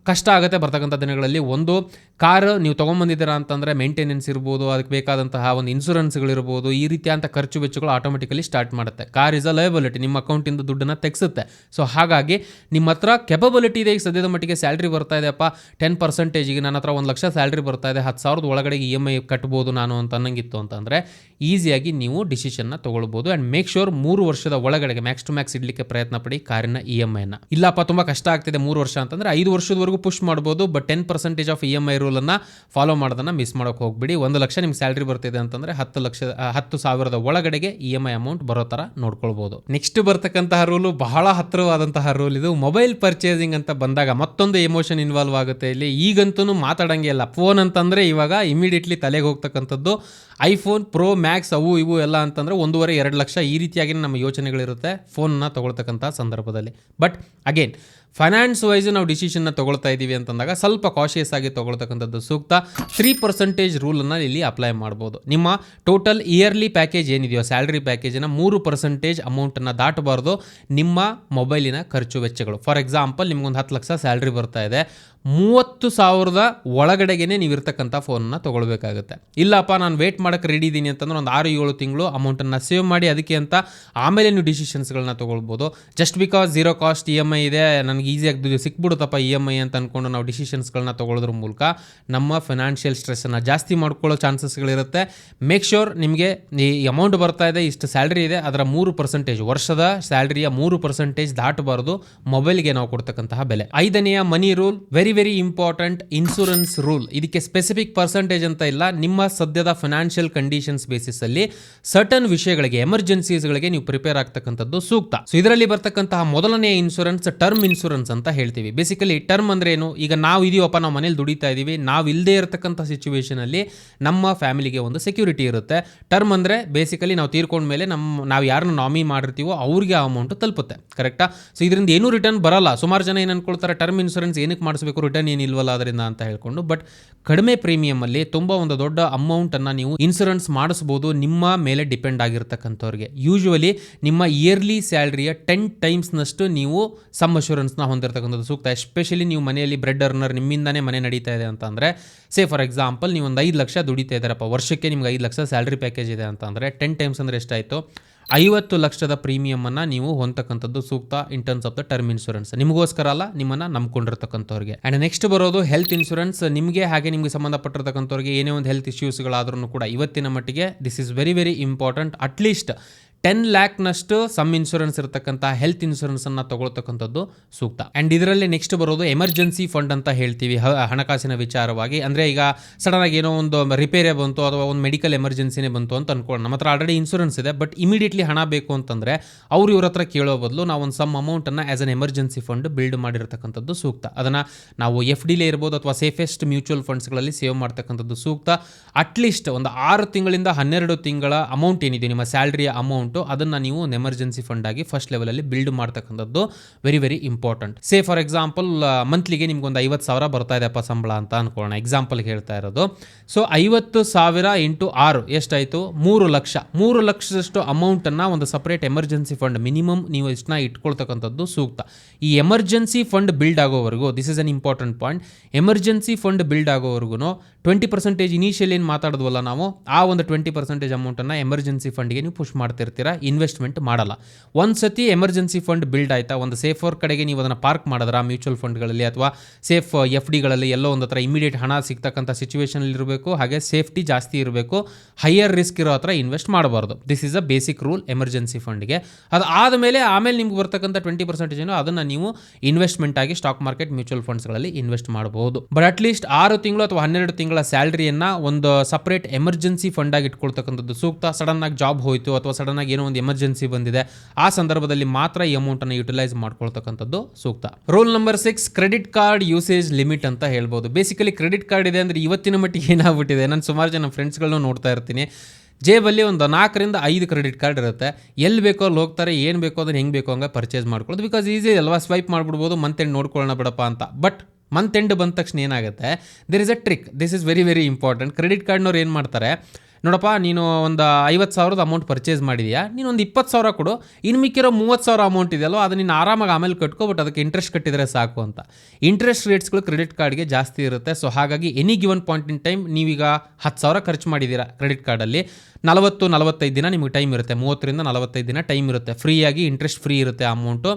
ಕಷ್ಟ ಆಗುತ್ತೆ ಬರ್ತಕ್ಕಂಥ ದಿನಗಳಲ್ಲಿ. ಒಂದು, ಕಾರ್ ನೀವು ತೊಗೊಂಬಂದಿದ್ದೀರಾ ಅಂತಂದರೆ ಮೇಂಟೆನೆನ್ಸ್ ಇರ್ಬೋದು, ಅದಕ್ಕೆ ಬೇಕಾದಂತಹ ಒಂದು ಇನ್ಶೂರೆನ್ಸ್ಗಳಿರ್ಬೋದು, ಈ ರೀತಿಯಾದಂಥ ಖರ್ಚು ವೆಚ್ಚಗಳು ಆಟೋಮೆಟಿಕಲಿ ಸ್ಟಾರ್ಟ್ ಮಾಡುತ್ತೆ. ಕಾರ್ ಇಸ್ ಅ ಲಯಬಿಲಿಟಿ, ನಿಮ್ಮ ಅಕೌಂಟಿಂದ ದುಡ್ಡನ್ನು ತೆಗೆಸುತ್ತೆ. ಸೊ ಹಾಗಾಗಿ ನಿಮ್ಮ ಹತ್ರ ಕೆಪಬಿಲಿಟಿ ಇದೆ. ಈಗ ಸದ್ಯದ ಮಟ್ಟಿಗೆ ಸ್ಯಾಲ್ರಿ ಬರ್ತಾ ಇದೆಯಪ್ಪ 10%, ಈಗ ನನ್ನ ಹತ್ರ 1 ಲಕ್ಷ ಸ್ಯಾಲ್ರಿ ಬರ್ತಾ ಇದೆ, 10,000 ಒಳಗಡೆ EMI ಕಟ್ಬೋದು ನಾನು ಅಂತ ಅನ್ನಂಗಿತ್ತು ಅಂತಂದರೆ ಈಸಿಯಾಗಿ ನೀವು ಡಿಸಿಷನ್ನ ತೊಗೊಳ್ಬೋದು. ಆ್ಯಂಡ್ ಮೇಕ್ ಶೋರ್ 3 ವರ್ಷದ ಒಳಗಡೆಗೆ ಮ್ಯಾಕ್ಸ್ ಟು ಮ್ಯಾಕ್ಸ್ ಇಡಲಿಕ್ಕೆ ಪ್ರಯತ್ನ ಪಡಿ ಕಾರಿನ EMIನ. ಇಲ್ಲಪ್ಪ ತುಂಬ ಕಷ್ಟ ಆಗ್ತಿದೆ 3 ವರ್ಷ ಅಂತಂದರೆ 5 ವರ್ಷದವರೆಗೂ ಪುಷ್ ಮಾಡ್ಬೋದು, ಬಟ್ 10% ಆಫ್ EMI ರೂಲನ್ನು ಫಾಲೋ ಮಾಡೋದನ್ನು ಮಿಸ್ ಮಾಡೋಕೆ ಹೋಗ್ಬಿಡಿ. 1 ಲಕ್ಷ ನಿಮ್ಗೆ ಸ್ಯಾಲ್ರಿ ಬರ್ತಿದೆ ಅಂತಂದರೆ 10,000 ಒಳಗಡೆಗೆ EMI ಅಮೌಂಟ್ ಬರೋ ಥರ ನೋಡ್ಕೊಳ್ಬೋದು. ನೆಕ್ಸ್ಟ್ ಬರ್ತಕ್ಕಂತಹ ರೂಲು ಬಹಳ ಹತ್ತಿರವಾದಂತಹ ರೂಲ್ ಇದು. ಮೊಬೈಲ್ ಪರ್ಚೇಸಿಂಗ್ ಅಂತ ಬಂದಾಗ ಮತ್ತೊಂದು ಎಮೋಷನ್ ಇನ್ವಾಲ್ವ್ ಆಗುತ್ತೆ ಇಲ್ಲಿ. ಈಗಂತೂ ಮಾತಾಡಂಗೆ ಇಲ್ಲ. ಫೋನ್ ಅಂತಂದರೆ ಇವಾಗ ಇಮಿಡಿಯೇಟ್ಲಿ ತಲೆಗೆ ಹೋಗ್ತಕ್ಕಂಥದ್ದು iPhone Pro Max ಅವು ಇವು ಎಲ್ಲ ಅಂತಂದರೆ 1.5-2 ಲಕ್ಷ ಈ ರೀತಿಯಾಗಿ ನಮ್ಮ ಯೋಚನೆಗಳಿರುತ್ತೆ ಫೋನ್ನ ತೊಗೊಳ್ತಕ್ಕಂಥ ಸಂದರ್ಭದಲ್ಲಿ. ಬಟ್ ಅಗೇನ್ ಫೈನಾನ್ಸ್ ವೈಸ್ ನಾವು ಡಿಸಿಷನ್ನ ತೊಗೊಳ್ತಾ ಇದ್ದೀವಿ ಅಂತಂದಾಗ ಸ್ವಲ್ಪ ಕಾಶಿಯಸ್ ಆಗಿ ತೊಗೊಳ್ತಕ್ಕಂಥದ್ದು ಸೂಕ್ತ. 3% ರೂಲನ್ನು ಇಲ್ಲಿ ಅಪ್ಲೈ ಮಾಡ್ಬೋದು. ನಿಮ್ಮ ಟೋಟಲ್ ಇಯರ್ಲಿ ಪ್ಯಾಕೇಜ್ ಏನಿದೆಯೋ ಸ್ಯಾಲ್ರಿ ಪ್ಯಾಕೇಜಿನ 3% ಅಮೌಂಟನ್ನು ದಾಟಬಾರ್ದು ನಿಮ್ಮ ಮೊಬೈಲಿನ ಖರ್ಚು ವೆಚ್ಚಗಳು. ಫಾರ್ ಎಕ್ಸಾಂಪಲ್ ನಿಮ್ಗೊಂದು 10 ಲಕ್ಷ ಸ್ಯಾಲ್ರಿ ಬರ್ತಾ ಇದೆ, 30,000 ಒಳಗಡೆಗೆ ನೀವು ಇರ್ತಕ್ಕಂಥ ಫೋನನ್ನು ತೊಗೊಳ್ಬೇಕಾಗುತ್ತೆ. ಇಲ್ಲಪ್ಪ ನಾನು ವೇಟ್ ಮಾಡೋಕ್ಕೆ ರೆಡಿ ಇದ್ದೀನಿ ಅಂತಂದ್ರೆ ಒಂದು 6-7 ತಿಂಗಳು ಅಮೌಂಟನ್ನು ಸೇವ್ ಮಾಡಿ ಅದಕ್ಕೆ ಅಂತ ಆಮೇಲೆ ನೀವು ಡಿಸಿಷನ್ಸ್ಗಳನ್ನ ತೊಗೊಳ್ಬೋದು. Just because zero cost EMI ಇದೆ, ನನಗೆ ಈಸಿಯಾಗಿ ಸಿಕ್ಬಿಡುತ್ತಪ್ಪ EMI ಅಂತ ಅಂದ್ಕೊಂಡು ನಾವು ಡಿಸಿಷನ್ಸ್ಗಳನ್ನ ತೊಗೊಳ್ಳೋದ್ರ ಮೂಲಕ ನಮ್ಮ ಫೈನಾನ್ಷಿಯಲ್ ಸ್ಟ್ರೆಸ್ಸನ್ನು ಜಾಸ್ತಿ ಮಾಡ್ಕೊಳ್ಳೋ ಚಾನ್ಸಸ್ಗಳಿರುತ್ತೆ. ಮೇಕ್ ಶ್ಯೂರ್ ನಿಮಗೆ ಈ ಅಮೌಂಟ್ ಬರ್ತಾ ಇದೆ, ಇಷ್ಟು ಸ್ಯಾಲ್ರಿ ಇದೆ, ಅದರ 3% ವರ್ಷದ ಸ್ಯಾಲ್ರಿಯ 3% ದಾಟಬಾರದು ಮೊಬೈಲ್ಗೆ ನಾವು ಕೊಡ್ತಕ್ಕಂತಹ ಬೆಲೆ. 5ನೇಯ money rule, very important. Insurance rule, ಇದಕ್ಕೆ ಸ್ಪೆಸಿಫಿಕ್ ಪರ್ಸೆಂಟೇಜ್ ಅಂತ ಇಲ್ಲ, ನಿಮ್ಮ ಸದ್ಯದ ಫೈನಾನ್ಷಿಯಲ್ ಕಂಡೀಷನ್ಸ್ ಬೇಸಿಸ್ ಅಲ್ಲಿ ಸರ್ಟನ್ ವಿಷಯಗಳಿಗೆ, ಎಮರ್ಜೆನ್ಸೀಸ್ಗಳಿಗೆ ನೀವು ಪ್ರಿಪೇರ್ ಆಗ್ತಕ್ಕಂಥದ್ದು ಸೂಕ್ತ. ಸೊ ಇದರಲ್ಲಿ ಬರ್ತಕ್ಕಂತಹ ಮೊದಲನೇ ಇನ್ಶೂರೆನ್ಸ್ ಟರ್ಮ್ ಇನ್ಶೂರೆನ್ಸ್ ಅಂತ ಹೇಳ್ತೀವಿ. ಬೇಸಿಕಲಿ ಟರ್ಮ್ ಅಂದ್ರೆ ಏನು, ಈಗ ನಾವು ಇದೀವಪ್ಪ, ನಾವು ಮನೇಲಿ ದುಡಿತಾ ಇದೀವಿ, ನಾವು ಇಲ್ಲದೆ ಇರತಕ್ಕಂಥ ಸಿಚುವೇಶನ್ ಅಲ್ಲಿ ನಮ್ಮ ಫ್ಯಾಮಿಲಿಗೆ ಒಂದು ಸೆಕ್ಯೂರಿಟಿ ಇರುತ್ತೆ. ಟರ್ಮ್ ಅಂದ್ರೆ ಬೇಸಿಕಲಿ ನಾವು ತೀರ್ಕೊಂಡ ಮೇಲೆ ನಾವು ಯಾರನ್ನ ನಾಮಿ ಮಾಡಿರ್ತೀವೋ ಅವ್ರಿಗೆ ಆ ಅಮೌಂಟ್ ತಲುಪುತ್ತೆ, ಕರೆಕ್ಟಾ? ಸೊ ಇದರಿಂದ ಏನೂ ರಿಟರ್ನ್ ಬರಲ್ಲ. ಸುಮಾರು ಜನ ಏನು ಅನ್ಕೊಳ್ತಾರೆ, ಟರ್ಮ್ ಇನ್ಶೂರೆನ್ಸ್ ಏನಕ್ಕೆ ಮಾಡಿಸ್ಬೇಕು, ರಿಟರ್ನ್ ಏನಿಲ್ವಲ್ಲ ಅದರಿಂದ ಅಂತ ಹೇಳ್ಕೊಂಡು. ಬಟ್ ಕಡಿಮೆ ಪ್ರೀಮಿಯಂ ಅಲ್ಲಿ ತುಂಬ ಒಂದು ದೊಡ್ಡ ಅಮೌಂಟ್ ಅನ್ನ ನೀವು ಇನ್ಶೂರೆನ್ಸ್ ಮಾಡಿಸಬಹುದು ನಿಮ್ಮ ಮೇಲೆ ಡಿಪೆಂಡ್ ಆಗಿರ್ತಕ್ಕಂಥವ್ರಿಗೆ. ಯೂಶುವಲಿ ನಿಮ್ಮ ಇಯರ್ಲಿ ಸ್ಯಾಲ್ರಿಯ 10 ಟೈಮ್ಸ್ ನಷ್ಟು ನೀವು ಸಮ್ ಅಶ್ಯೂರೆನ್ಸ್ನ ಹೊಂದಿರತಕ್ಕಂಥದ್ದು ಸೂಕ್ತ. ಎಸ್ಪೆಷಲಿ ನೀವು ಮನೆಯಲ್ಲಿ ಬ್ರೆಡ್ ಅರ್ನರ್, ನಿಮ್ಮಿಂದಾನೇ ಮನೆ ನಡೀತಾ ಇದೆ ಅಂತ ಅಂದರೆ, ಸೇ ಫಾರ್ ಎಕ್ಸಾಂಪಲ್ ನೀವು ಒಂದು 5 ಲಕ್ಷ ದುಡಿತಾ ಇದ್ದಾರಪ್ಪ, ವರ್ಷಕ್ಕೆ ನಿಮ್ಗೆ 5 ಲಕ್ಷ ಸ್ಯಾಲ್ರಿ ಪ್ಯಾಕೇಜ್ ಇದೆ ಅಂತ ಅಂದರೆ 10 ಟೈಮ್ಸ್ ಅಂದರೆ ಎಷ್ಟಾಯಿತು, 50 ಲಕ್ಷದ ಪ್ರೀಮಿಯಮನ್ನು ನೀವು ಹೊಂದತಕ್ಕಂಥದ್ದು ಸೂಕ್ತ in terms of the term insurance. ನಿಮಗೋಸ್ಕರ ಅಲ್ಲ, ನಿಮ್ಮನ್ನು ನಂಬ್ಕೊಂಡಿರ್ತಕ್ಕಂಥವ್ರಿಗೆ. ಆ್ಯಂಡ್ ನೆಕ್ಸ್ಟ್ ಬರೋದು ಹೆಲ್ತ್ ಇನ್ಶೂರೆನ್ಸ್. ನಿಮಗೆ ಹಾಗೆ ನಿಮಗೆ ಸಂಬಂಧಪಟ್ಟಿರ್ತಕ್ಕಂಥವ್ರಿಗೆ ಏನೇ ಒಂದು ಹೆಲ್ತ್ ಇಶ್ಯೂಸ್ಗಳಾದ್ರೂ ಕೂಡ ಇವತ್ತಿನ ಮಟ್ಟಿಗೆ this is very important. At least 10 ಲ್ಯಾಕ್ನಷ್ಟು ಸಮ್ ಇನ್ಶೂರೆನ್ಸ್ ಇರತಕ್ಕಂಥ ಹೆಲ್ತ್ ಇನ್ಶೂರೆನ್ಸನ್ನು ತಗೊಳ್ತಕ್ಕಂಥದ್ದು ಸೂಕ್ತ. ಆ್ಯಂಡ್ ಇದರಲ್ಲಿ ನೆಕ್ಸ್ಟ್ ಬರೋದು ಎಮರ್ಜೆನ್ಸಿ ಫಂಡ್ ಅಂತ ಹೇಳ್ತೀವಿ ಹಣಕಾಸಿನ ವಿಚಾರವಾಗಿ. ಅಂದರೆ ಈಗ ಸಡನ್ನಾಗಿ ಏನೋ ಒಂದು ರಿಪೇರಿ ಬಂತು ಅಥವಾ ಒಂದು ಮೆಡಿಕಲ್ ಎಮರ್ಜೆನ್ಸಿನೇ ಬಂತು ಅಂತ ಅನ್ಕೊಳ್ಳೋಣ, ನಮ್ಮ ಹತ್ರ ಆಲ್ರೆಡಿ ಇನ್ಶೂರೆನ್ಸ್ ಇದೆ, ಬಟ್ ಇಮಿಡಿಯೇಟ್ಲಿ ಹಣ ಬೇಕು ಅಂತಂದರೆ ಅವ್ರು ಇವ್ರ ಹತ್ರ ಕೇಳೋ ಬದಲು ನಾವು ಒಂದು ಸಮ್ ಅಮೌಂಟನ್ನು as an emergency fund build ಮಾಡಿರ್ತಕ್ಕಂಥದ್ದು ಸೂಕ್ತ. ಅದನ್ನು ನಾವು FDಲೇ ಇರ್ಬೋದು ಅಥವಾ ಸೇಫೆಸ್ಟ್ ಮ್ಯೂಚುವಲ್ ಫಂಡ್ಸ್ಗಳಲ್ಲಿ ಸೇವ್ ಮಾಡ್ತಕ್ಕಂಥದ್ದು ಸೂಕ್ತ. ಅಟ್ಲೀಸ್ಟ್ ಒಂದು 6 ತಿಂಗಳಿಂದ 12 ತಿಂಗಳ ಅಮೌಂಟ್ ಏನಿದೆ ನಿಮ್ಮ ಸ್ಯಾಲ್ರಿಯ ಅಮೌಂಟ್, ಅದನ್ನು ನೀವು ಒಂದು ಎಮರ್ಜೆನ್ಸಿ ಫಂಡ್ ಆಗಿ ಫಸ್ಟ್ ಲೆವೆಲಲ್ಲಿ ಬಿಲ್ಡ್ ಮಾಡ್ತಕ್ಕಂಥದ್ದು very important. Say for example ಮಂತ್ಲಿಗೆ ನಿಮ್ಗೆ ಒಂದು 50,000 ಬರ್ತಾ ಇದೆಪ್ಪ ಸಂಬಳ ಅಂತ ಅನ್ಕೊಳ್ಳೋಣ, ಎಕ್ಸಾಂಪಲ್ಗೆ ಹೇಳ್ತಾ ಇರೋದು. ಸೊ 50,000 ಇಂಟು 6 ಎಷ್ಟಾಯಿತು, 3 ಲಕ್ಷ. 3 ಲಕ್ಷದಷ್ಟು ಅಮೌಂಟನ್ನು ಒಂದು ಸಪ್ರೇಟ್ ಎಮರ್ಜೆನ್ಸಿ ಫಂಡ್ ಮಿನಿಮಮ್ ನೀವು ಇಷ್ಟನ್ನ ಇಟ್ಕೊಳ್ತಕ್ಕಂಥದ್ದು ಸೂಕ್ತ. ಈ ಎಮರ್ಜೆನ್ಸಿ ಫಂಡ್ ಬಿಲ್ಡ್ ಆಗೋವರೆಗೂ, this is an important point, emergency fund build ಆಗೋವರೆಗೂ 20% ಇನಿಷಿಯಲ್ ಏನು ಮಾತಾಡಿದ್ವಲ್ಲ ನಾವು, ಆ ಒಂದು 20% ಅಮೌಂಟನ್ನು ಎಮರ್ಜೆನ್ಸಿ ಫಂಡ್ಗೆ ನೀವು ಪುಷ್ ಮಾಡ್ತಿರ್ತೀರಾ, ಇನ್ವೆಸ್ಟ್ಮೆಂಟ್ ಮಾಡಲ್ಲ. ಒಂದು ಸತಿ ಎಮರ್ಜೆನ್ಸಿ ಫಂಡ್ ಬಿಲ್ಡ್ ಆಯಿತಾ, ಒಂದು ಸೇಫರ್ ಕಡೆಗೆ ನೀವು ಅದನ್ನು ಪಾರ್ಕ್ ಮಾಡಿದ್ರ ಮ್ಯೂಚುವಲ್ ಫಂಡ್ಗಳಲ್ಲಿ ಅಥವಾ ಸೇಫ್ FDಗಳಲ್ಲಿ ಎಲ್ಲೋ ಒಂದು ಹತ್ರ ಇಮಿಡಿಯೇಟ್ ಹಣ ಸಿಗ್ತಕ್ಕಂಥ ಸಿಚುವೇಷನಲ್ಲಿ ಇರಬೇಕು, ಹಾಗೆ ಸೇಫ್ಟಿ ಜಾಸ್ತಿ ಇರಬೇಕು, ಹೈಯರ್ ರಿಸ್ಕ್ ಇರೋ ಹತ್ರ ಇನ್ವೆಸ್ಟ್ ಮಾಡಬಾರ್ದು. This is a basic rule emergency ಫಂಡ್ಗೆ. ಅದು ಆದಮೇಲೆ ನಿಮ್ಗೆ ಬರ್ತಕ್ಕಂಥ 20% ಅದನ್ನು ನೀವು ಇನ್ವೆಸ್ಟ್ಮೆಂಟ್ ಆಗಿ ಸ್ಟಾಕ್ ಮಾರ್ಕೆಟ್ ಮ್ಯೂಚುವಲ್ ಫಂಡ್ಸ್ಗಳಲ್ಲಿ ಇನ್ವೆಸ್ಟ್ ಮಾಡಬಹುದು. ಬಟ್ ಅಟ್ಲೀಸ್ಟ್ 6 ತಿಂಗಳು ಅಥವಾ 12 ತಿಂಗಳ ಸ್ಯಾಲ್ರಿಯನ್ನು ಒಂದು ಸಪ್ರೇಟ್ ಎಮರ್ಜೆನ್ಸಿ ಫಂಡ್ ಆಗಿ ಇಟ್ಕೊಳ್ತಕ್ಕಂಥದ್ದು ಸೂಕ್ತ. ಸಡನ್ ಆಗಿ ಜಾಬ್ ಹೋಯಿತು ಅಥವಾ ಸಡನ್ ಆಗಿ ಏನೋ ಒಂದು ಎಮರ್ಜೆನ್ಸಿ ಬಂದಿದೆ, ಆ ಸಂದರ್ಭದಲ್ಲಿ ಮಾತ್ರ ಈ ಅಮೌಂಟನ್ನು ಯುಟಿಲೈಸ್ ಮಾಡ್ಕೊಳ್ತಕ್ಕಂಥದ್ದು ಸೂಕ್ತ. Rule number 6, credit card usage limit ಅಂತ ಹೇಳ್ಬೋದು. ಬೇಸಿಕಲಿ ಕ್ರೆಡಿಟ್ ಕಾರ್ಡ್ ಇದೆ ಅಂದರೆ ಇವತ್ತಿನ ಮಟ್ಟಿಗೆ ಏನಾಗ್ಬಿಟ್ಟಿದೆ, ನಾನು ಸುಮಾರು ಜನ ಫ್ರೆಂಡ್ಸ್ಗಳನ್ನೂ ನೋಡ್ತಾ ಇರ್ತೀನಿ, ಜೇಬಲ್ಲಿ ಒಂದು 4ರಿಂದ 5 ಕ್ರೆಡಿಟ್ ಕಾರ್ಡ್ ಇರುತ್ತೆ. ಎಲ್ಲಿ ಬೇಕೋ ಅಲ್ಲಿ ಹೋಗ್ತಾರೆ, ಏನು ಬೇಕೋ ಅದನ್ನು ಹೆಂಗೆ ಬೇಕೋ ಹಂಗೆ ಪರ್ಚೇಸ್ ಮಾಡ್ಕೊಳ್ಳೋದು. ಬಿಕಾಸ್ ಈಸಿ ಅಲ್ವಾ, ಸ್ವೈಪ್ ಮಾಡಿಬಿಡ್ಬೋದು, ಮಂತ್ ಎಂಡ್ ನೋಡ್ಕೊಳ್ಳೋಣ ಬಿಡಪ್ಪ ಅಂತ. ಬಟ್ ಮಂತ್ ಎಂಡ್ ಬಂದ ತಕ್ಷಣ ಏನಾಗುತ್ತೆ, there is a trick. This is very important. Credit ಕಾರ್ಡ್ನವ್ರು ಏನು ಮಾಡ್ತಾರೆ, ನೋಡಪ್ಪ ನೀನು ಒಂದು 50,000 ಅಮೌಂಟ್ ಪರ್ಚೇಸ್ ಮಾಡಿದೆಯಾ, ನೀನು ಒಂದು 20,000 ಕೊಡು, ಇನ್ನು ಮಿಕ್ಕಿರೋ 30,000 ಅಮೌಂಟ್ ಇದೆಯಲ್ಲೋ ಅದು ನೀನು ಆರಾಮಾಗಿ ಆಮೇಲೆ ಕಟ್ಕೋ, ಬಟ್ ಅದಕ್ಕೆ ಇಂಟ್ರೆಸ್ಟ್ ಕಟ್ಟಿದರೆ ಸಾಕು ಅಂತ. ಇಂಟ್ರೆಸ್ಟ್ ರೇಟ್ಸ್ಗಳು ಕ್ರೆಡಿಟ್ ಕಾರ್ಡ್ಗೆ ಜಾಸ್ತಿ ಇರುತ್ತೆ. ಸೊ ಹಾಗಾಗಿ any given point in time ನೀವೀಗ 10,000 ಖರ್ಚು ಮಾಡಿದ್ದೀರಾ ಕ್ರೆಡಿಟ್ ಕಾರ್ಡಲ್ಲಿ, 40-45 ದಿನ ನಿಮಗೆ ಟೈಮ್ ಇರುತ್ತೆ, 30ರಿಂದ 45 ದಿನ ಟೈಮ್ ಇರುತ್ತೆ, ಫ್ರೀಯಾಗಿ ಇಂಟ್ರೆಸ್ಟ್ ಫ್ರೀ ಇರುತ್ತೆ ಅಮೌಂಟು.